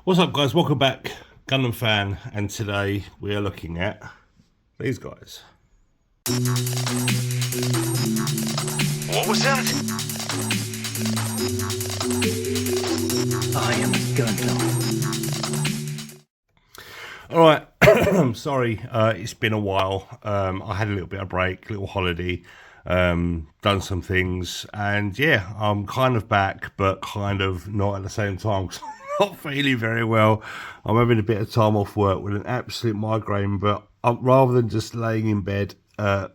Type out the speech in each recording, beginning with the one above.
What's up, guys? Welcome back, Gundam fan, and today we are looking at these guys. What was that? I am Gundam. All right, I'm sorry, it's been a while. I had a little bit of break, a little holiday, done some things, and yeah, I'm kind of back, but kind of not at the same time. 'Cause I'm not feeling very well. I'm having a bit of time off work with an absolute migraine, but rather than just laying in bed,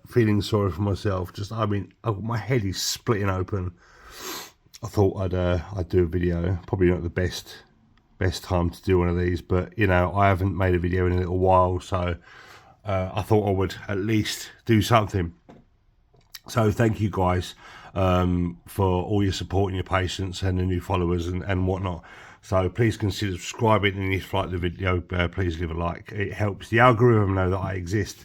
feeling sorry for myself, my head is splitting open. I thought I'd do a video. Probably not the best time to do one of these, but you know, I haven't made a video in a little while, so I thought I would at least do something. So thank you guys for all your support and your patience and the new followers and whatnot. So please consider subscribing, and if you like the video, please leave a like. It helps the algorithm know that I exist.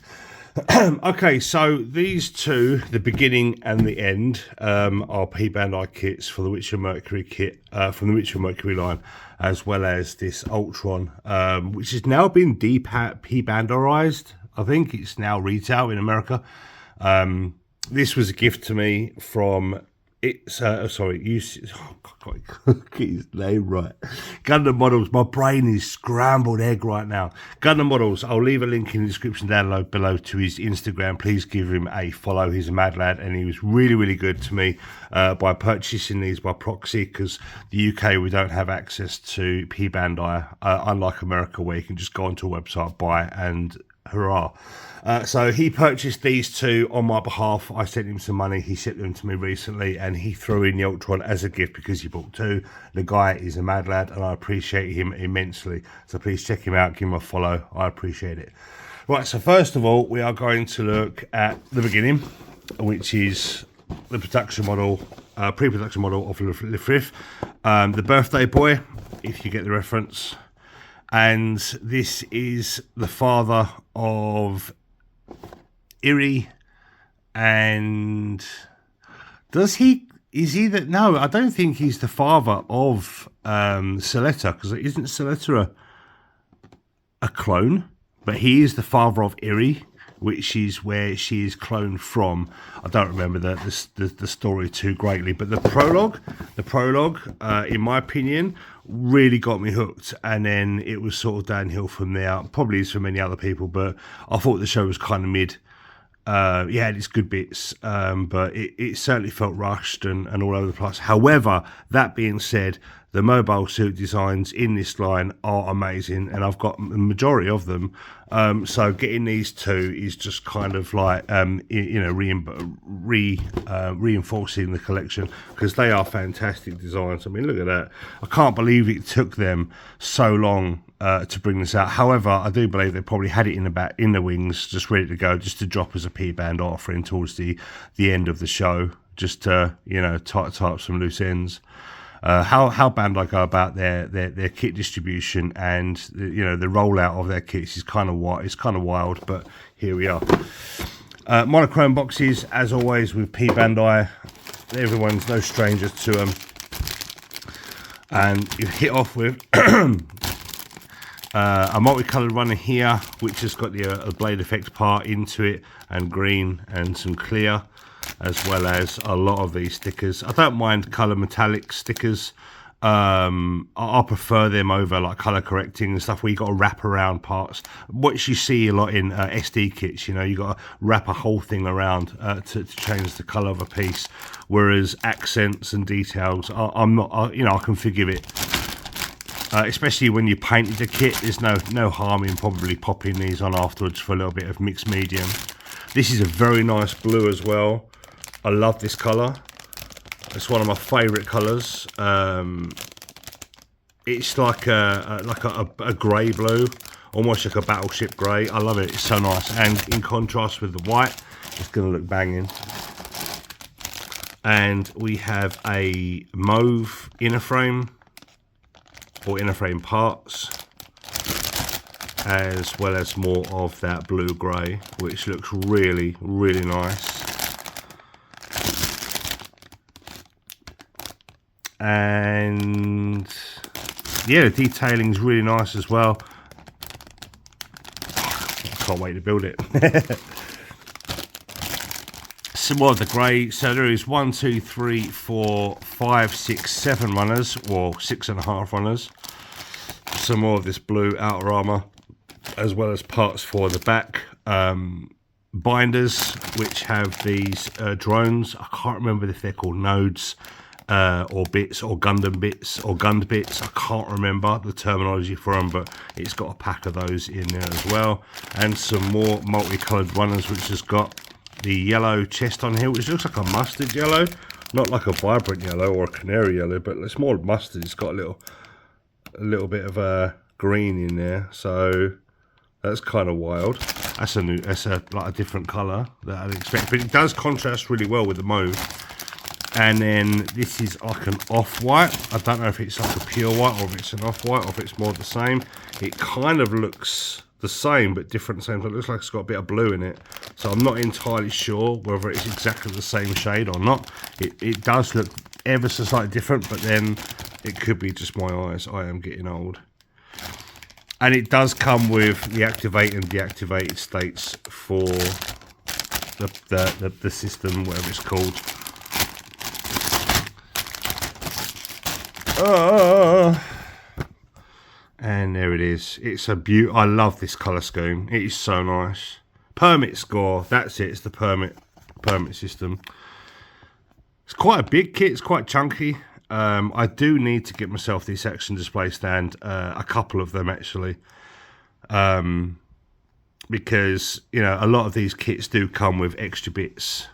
Okay, so these two, the beginning and the end, are Bandai kits for the Witcher Mercury kit from the Witcher Mercury line, as well as this Ultron, which has now been Bandaiized. I think it's now retail in America. This was a gift to me from get his name right. Gundam Models. My brain is scrambled egg right now. Gundam Models. I'll leave a link in the description down below to his Instagram. Please give him a follow. He's a mad lad, and he was really, really good to me by purchasing these by proxy, because the UK, we don't have access to Bandai, unlike America, where you can just go onto a website, buy, and hurrah. So he purchased these two on my behalf. I sent him some money. He sent them to me recently, and he threw in the Ultron as a gift because he bought two. The guy is a mad lad, and I appreciate him immensely. So please check him out. Give him a follow. I appreciate it. Right, so first of all, we are going to look at the beginning, which is the production model, pre-production model of Lifrith, the birthday boy, if you get the reference. And this is the father of Iri, and is he that? No, I don't think he's the father of Soletta, because isn't Soletta a clone? But he is the father of Iri, which is where she is cloned from. I don't remember the story too greatly, but the prologue, in my opinion, really got me hooked, and then it was sort of downhill from there. Probably is for many other people, but I thought the show was kind of mid. Yeah, it's good bits, but it certainly felt rushed and all over the place. However, that being said, the mobile suit designs in this line are amazing, and I've got the majority of them. So getting these two is just kind of like reinforcing the collection, because they are fantastic designs. I mean, look at that. I can't believe it took them so long to bring this out. However, I do believe they probably had it in the wings, just ready to go, just to drop as a P-band offering towards the end of the show, just to tie up some loose ends. How Bandai go about their kit distribution and the rollout of their kits is kind of wild, but here we are. Monochrome boxes, as always with Bandai. Everyone's no strangers to them, and you hit off with a multicolored runner here, which has got the blade effect part into it, and green and some clear, as well as a lot of these stickers. I don't mind color metallic stickers. I prefer them over like color correcting and stuff where you got to wrap around parts, which you see a lot in SD kits. You got to wrap a whole thing around to change the color of a piece, whereas accents and details, I'm not, I can forgive it. Especially when you painted the kit, there's no harm in probably popping these on afterwards for a little bit of mixed medium. This is a very nice blue as well. I love this colour. It's one of my favourite colours. It's like a grey blue, almost like a battleship grey. I love it. It's so nice, and in contrast with the white, it's going to look banging. And we have a mauve inner frame, or inner frame parts, as well as more of that blue grey, which looks really, really nice. And yeah, the detailing is really nice as well. I can't wait to build it. Some more of the grey. So there is 1, 2, 3, 4, 5, 6, 7 runners, or 6.5 runners. Some more of this blue outer armour, as well as parts for the back. Binders, which have these drones. I can't remember if they're called nodes or bits or Gundam bits or Gund bits. I can't remember the terminology for them, but it's got a pack of those in there as well. And some more multicoloured runners, which has got the yellow chest on here, which looks like a mustard yellow, not like a vibrant yellow or a canary yellow, but it's more mustard. It's got a little bit of green in there, so that's kind of wild. That's like a different colour that I'd expect, but it does contrast really well with the mauve. And then this is like an off-white. I don't know if it's like a pure white or if it's an off-white or if it's more the same. It kind of looks the same but different at the same time. It looks like it's got a bit of blue in it, so I'm not entirely sure whether it's exactly the same shade or not. It does look ever so slightly different, but then it could be just my eyes. I am getting old. And it does come with the activate and deactivated states for the system, whatever it's called. And there it is. It's a beaut. I love this colour scheme. It is so nice. Permit score. That's it. It's the permit system. It's quite a big kit. It's quite chunky. I do need to get myself this action display stand. A couple of them actually. Because a lot of these kits do come with extra bits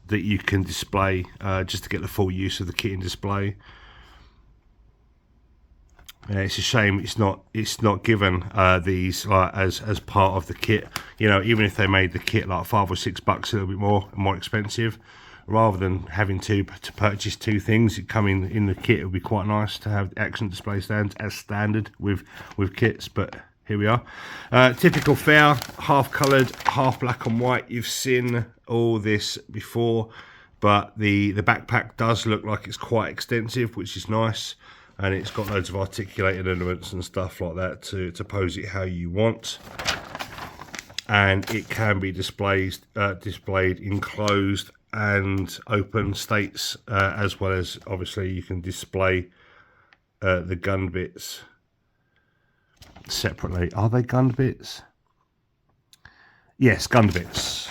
that you can display just to get the full use of the kit in display. It's a shame it's not given these as part of the kit. Even if they made the kit like $5 or $6 a little bit more expensive, rather than having to purchase two things, it coming in the kit. It would be quite nice to have action display stands as standard with kits. But here we are. Typical fare, half coloured, half black and white. You've seen all this before, but the backpack does look like it's quite extensive, which is nice. And it's got loads of articulated elements and stuff like that to pose it how you want. And it can be displayed in closed and open states, as well as obviously you can display the gun bits separately. Are they gun bits? Yes, gun bits.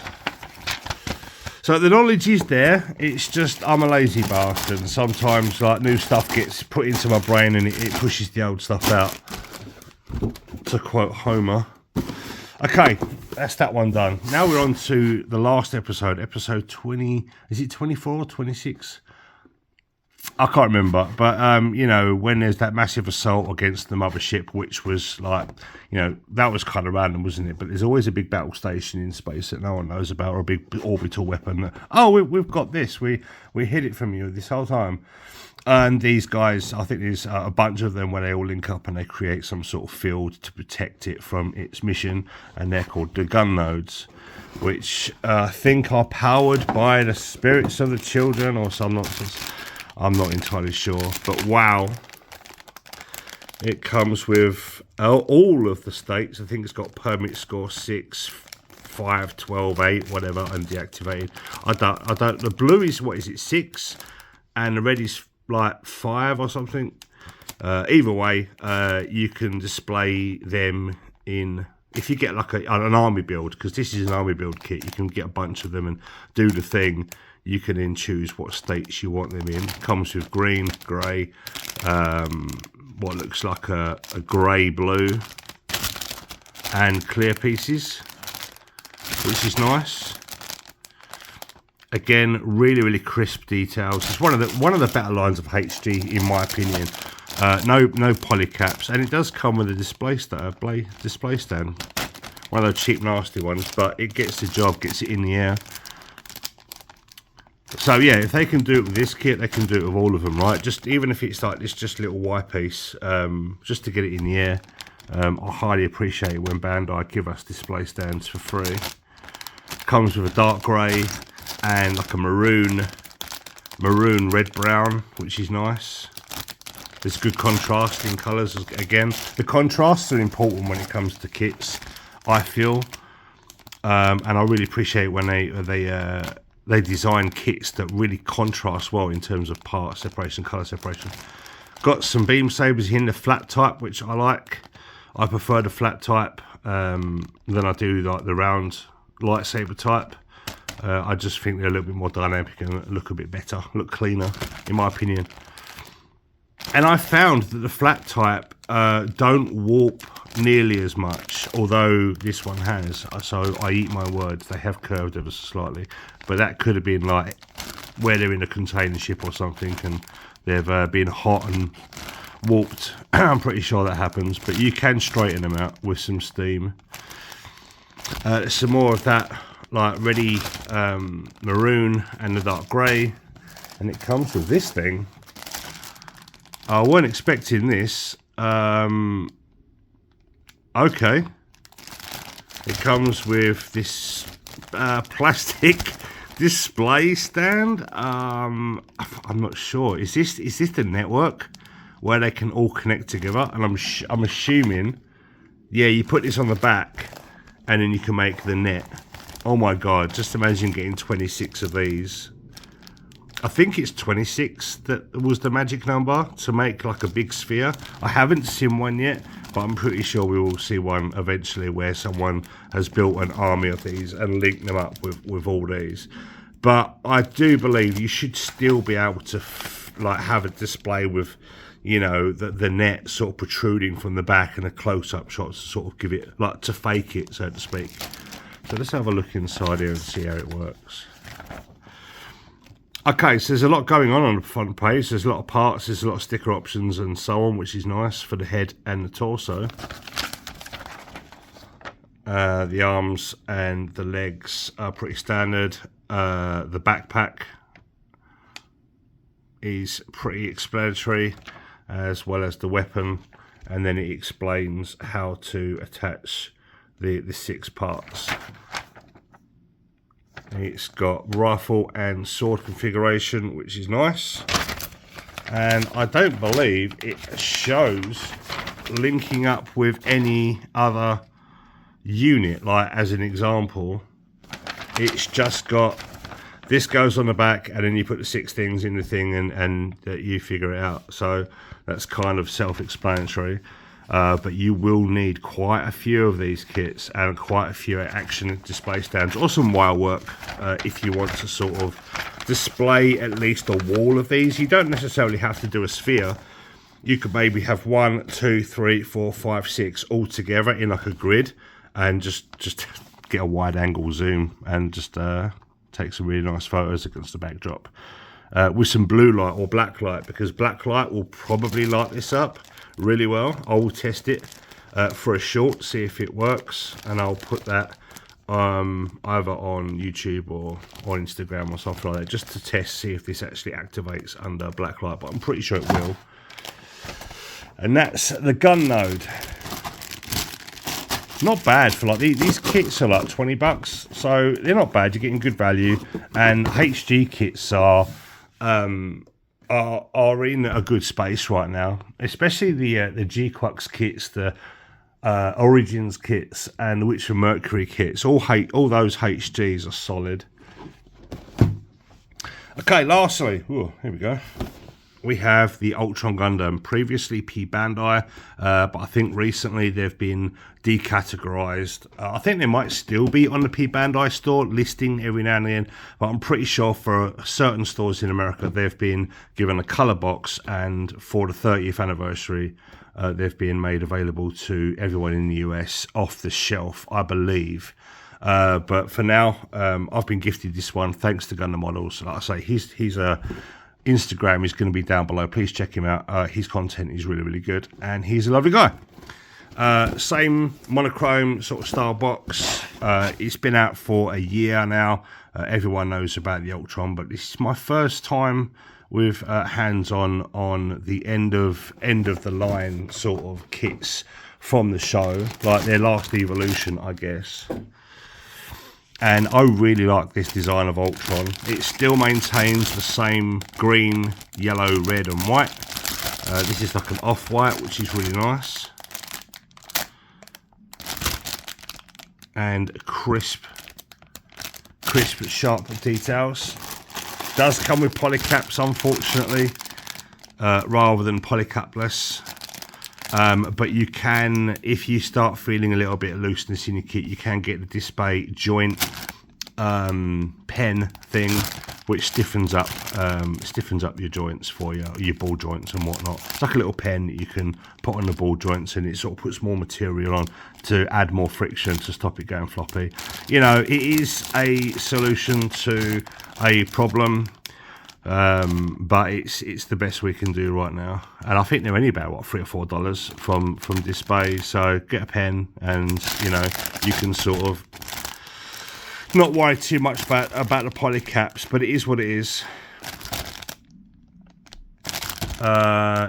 So the knowledge is there. It's just I'm a lazy bastard, and sometimes like new stuff gets put into my brain and it pushes the old stuff out, to quote Homer. Okay, that's that one done. Now we're on to the last episode 20. Is it 24 or 26? I can't remember, but when there's that massive assault against the mothership, which was like, that was kind of random, wasn't it? But there's always a big battle station in space that no one knows about, or a big orbital weapon that, we've got this, we hid it from you this whole time. And these guys, I think there's a bunch of them where they all link up and they create some sort of field to protect it from its mission, and they're called the gun nodes, which I think are powered by the spirits of the children or some nonsense. I'm not entirely sure, but wow. It comes with all of the states. I think it's got permit score 6, 5, 12, 8, whatever, and deactivated. I don't, the blue is, what is it, 6? And the red is like 5 or something. Either way, you can display them in, if you get like an army build, because this is an army build kit, you can get a bunch of them and do the thing. You can then choose what states you want them in. Comes with green, grey, what looks like a grey blue, and clear pieces, which is nice. Again, really crisp details. It's one of the better lines of HG in my opinion. No poly caps, and it does come with a display stand. One of those cheap nasty ones, but it gets the job, gets it in the air. So yeah, if they can do it with this kit, they can do it with all of them, right? Just even if it's like this, just little Y piece, just to get it in the air. I highly appreciate it when Bandai give us display stands for free. Comes with a dark grey and like a maroon red brown, which is nice. There's good contrast in colours. Again, the contrasts are important when it comes to kits, I feel. And I really appreciate when they design kits that really contrast well in terms of part separation, colour separation. Got some beam sabers in the flat type, which I like. I prefer the flat type than I do like the round lightsaber type. I just think they're a little bit more dynamic and look a bit better, look cleaner, in my opinion. And I found that the flat type don't warp nearly as much, although this one has. So I eat my words, they have curved ever so slightly. But that could have been like where they're in a container ship or something and they've been hot and warped. I'm pretty sure that happens, but you can straighten them out with some steam. Some more of that like ready maroon and the dark grey, and it comes with this thing. I wasn't expecting this. Okay, it comes with this plastic display stand. I'm not sure. Is this the network where they can all connect together? And I'm assuming, yeah, you put this on the back, and then you can make the net. Oh my god! Just imagine getting 26 of these. I think it's 26 that was the magic number to make like a big sphere. I haven't seen one yet, but I'm pretty sure we will see one eventually where someone has built an army of these and linked them up with all these. But I do believe you should still be able to like have a display with, you know, the net sort of protruding from the back and a close-up shot to sort of give it, like to fake it, so to speak. So let's have a look inside here and see how it works. Okay, so there's a lot going on the front page. There's a lot of parts, there's a lot of sticker options and so on, which is nice for the head and the torso. The arms and the legs are pretty standard. The backpack is pretty explanatory, as well as the weapon, and then it explains how to attach the 6 parts. It's got rifle and sword configuration, which is nice. And I don't believe it shows linking up with any other unit. Like, as an example, it's just got, this goes on the back, and then you put the 6 things in the thing and you figure it out. So that's kind of self-explanatory. But you will need quite a few of these kits and quite a few action display stands or some wire work if you want to sort of display at least a wall of these. You don't necessarily have to do a sphere. You could maybe have 1, 2, 3, 4, 5, 6 all together in like a grid and just get a wide angle zoom and just take some really nice photos against the backdrop with some blue light or black light, because black light will probably light this up really well. I will test it for a short, see if it works, and I'll put that either on YouTube or on Instagram or something like that, just to test, see if this actually activates under black light, but I'm pretty sure it will. And that's the gun node. Not bad for like these kits are like $20, so they're not bad. You're getting good value, and HG kits are in a good space right now, especially the G-Quux kits, the Origins kits, and the Witch of Mercury kits. All those HGs are solid. Okay, lastly, here we go. We have the Ultron Gundam, previously P Bandai, but I think recently they've been decategorized. I think they might still be on the P Bandai store, listing every now and then, but I'm pretty sure for certain stores in America, they've been given a color box, and for the 30th anniversary, they've been made available to everyone in the US off the shelf, I believe. But for now, I've been gifted this one thanks to Gundam Models. Like I say, he's a Instagram is going to be down below. Please check him out. His content is really, really good, and he's a lovely guy. Same monochrome sort of style box. It's been out for a year now. Everyone knows about the Ultron, but this is my first time with hands-on the end of the line sort of kits from the show, like their last evolution, I guess. And I really like this design of Ultron. It still maintains the same green, yellow, red and white. This is like an off-white, which is really nice. And crisp, sharp details. Does come with polycaps, unfortunately, rather than polycapless. But you can, if you start feeling a little bit of looseness in your kit, you can get the display joint pen thing, which stiffens up your joints for you, your ball joints and whatnot. It's like a little pen that you can put on the ball joints, and it sort of puts more material on to add more friction to stop it going floppy. You know, it is a solution to a problem. But it's the best we can do right now, and I think they're only about what, $3 or $4 from display. So get a pen, and you know, you can sort of not worry too much about the polycaps, but it is what it is.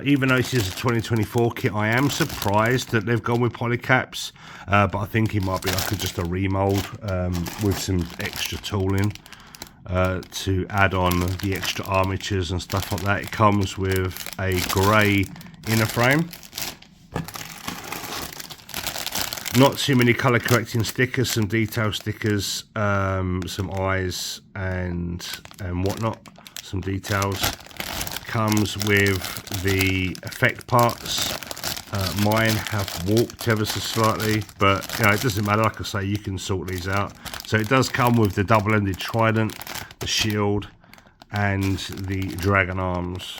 Even though this is a 2024 kit, I am surprised that they've gone with polycaps, but I think it might be like just a remold with some extra tooling to add on the extra armatures and stuff like that. It comes with a grey inner frame. Not too many colour correcting stickers, some detail stickers, some eyes and whatnot, some details. Comes with the effect parts. Mine have warped ever so slightly, but you know, it doesn't matter. Like I say, you can sort these out. So it does come with the double-ended trident, the shield, and the dragon arms.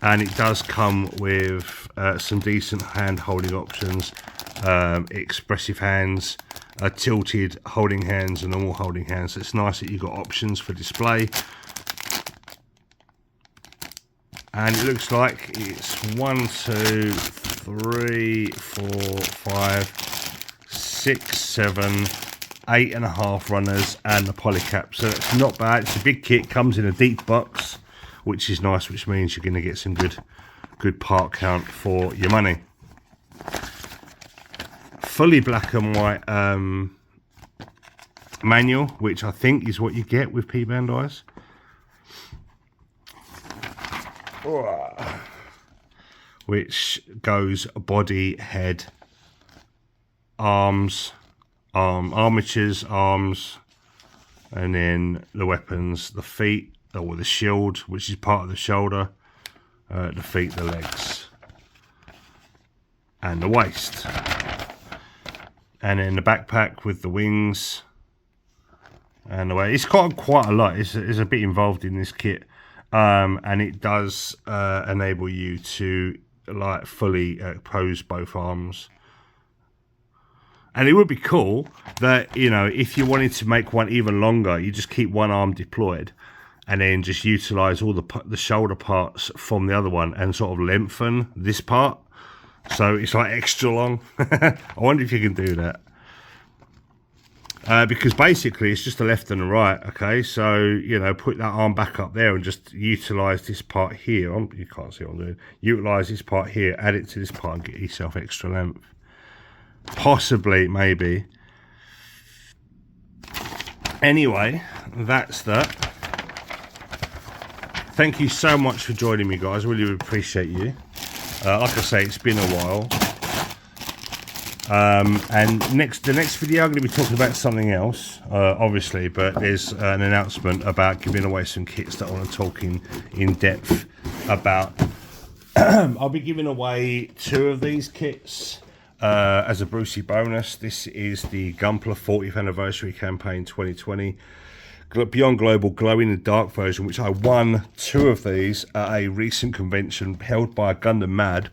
And it does come with some decent hand holding options, expressive hands, tilted holding hands, and normal holding hands. So it's nice that you've got options for display. And it looks like it's 1, 2, 3, 4, 5, 6, 7, 8.5 runners and the polycap. So it's not bad. It's a big kit. Comes in a deep box, which is nice, which means you're going to get some good part count for your money. Fully black and white manual, which I think is what you get with Bandai's. Which goes body, head, arms, armatures, arms, and then the weapons, the feet, or the shield, which is part of the shoulder, the feet, the legs, and the waist. And then the backpack with the wings and the way. It's got quite a lot. It's a bit involved in this kit. And it does enable you to like fully pose both arms. And it would be cool that, you know, if you wanted to make one even longer, you just keep one arm deployed and then just utilize all the shoulder parts from the other one and sort of lengthen this part, so it's like extra long. I wonder if you can do that. Because basically it's just a left and a right, okay? So, you know, put that arm back up there and just utilize this part here. You can't see what I'm doing. Utilize this part here, add it to this part and get yourself extra length. Possibly, maybe. Anyway, that's that. Thank you so much for joining me, guys. I really appreciate you. Like I say, it's been a while. And the next video I'm going to be talking about something else, obviously, but there's an announcement about giving away some kits that I want to talk in depth about. I'll be giving away 2 of these kits as a Brucey bonus. This is the Gunpla 40th anniversary campaign 2020 Beyond Global Glow in the Dark version, which I won 2 of these at a recent convention held by Gundam Mad.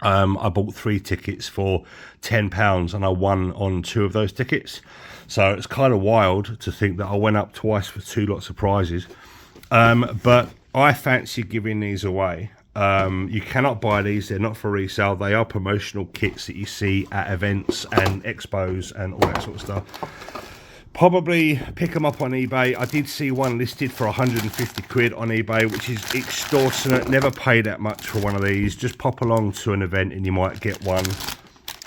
I bought 3 tickets for £10 and I won on 2 of those tickets. So it's kind of wild to think that I went up twice for 2 lots of prizes. But I fancy giving these away. You cannot buy these, they're not for resale. They are promotional kits that you see at events and expos and all that sort of stuff. Probably pick them up on eBay. I did see one listed for 150 quid on eBay, which is extortionate. Never pay that much for one of these. Just pop along to an event and you might get one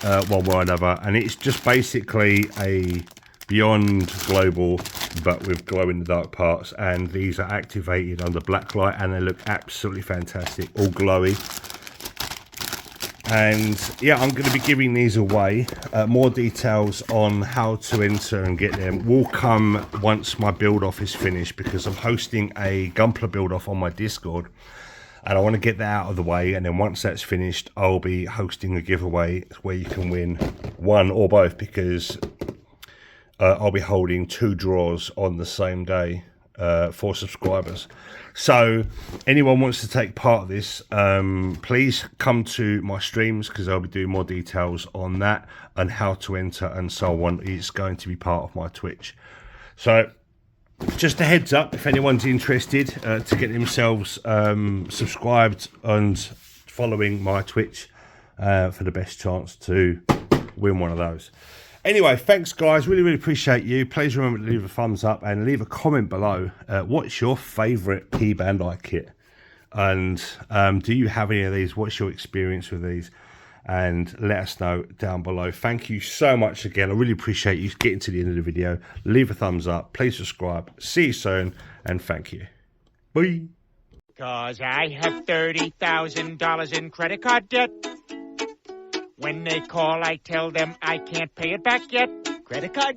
way or another. And it's just basically a beyond global, but with glow-in-the-dark parts. And these are activated under black light, and they look absolutely fantastic, all glowy. And yeah, I'm going to be giving these away. More details on how to enter and get them will come once my build off is finished, because I'm hosting a Gunpla build off on my Discord, and I want to get that out of the way. And then once that's finished, I'll be hosting a giveaway where you can win one or both, because I'll be holding 2 draws on the same day for subscribers. So anyone wants to take part of this, please come to my streams, because I'll be doing more details on that and how to enter and so on. It's going to be part of my Twitch. So just a heads up, if anyone's interested to get themselves subscribed and following my Twitch for the best chance to win one of those. Anyway, thanks guys, really appreciate you. Please remember to leave a thumbs up and leave a comment below. What's your favourite P Bandai kit? And do you have any of these? What's your experience with these? And let us know down below. Thank you so much again. I really appreciate you getting to the end of the video. Leave a thumbs up, please subscribe. See you soon, and thank you. Bye. 'Cause I have $30,000 in credit card debt. When they call, I tell them I can't pay it back yet. Credit card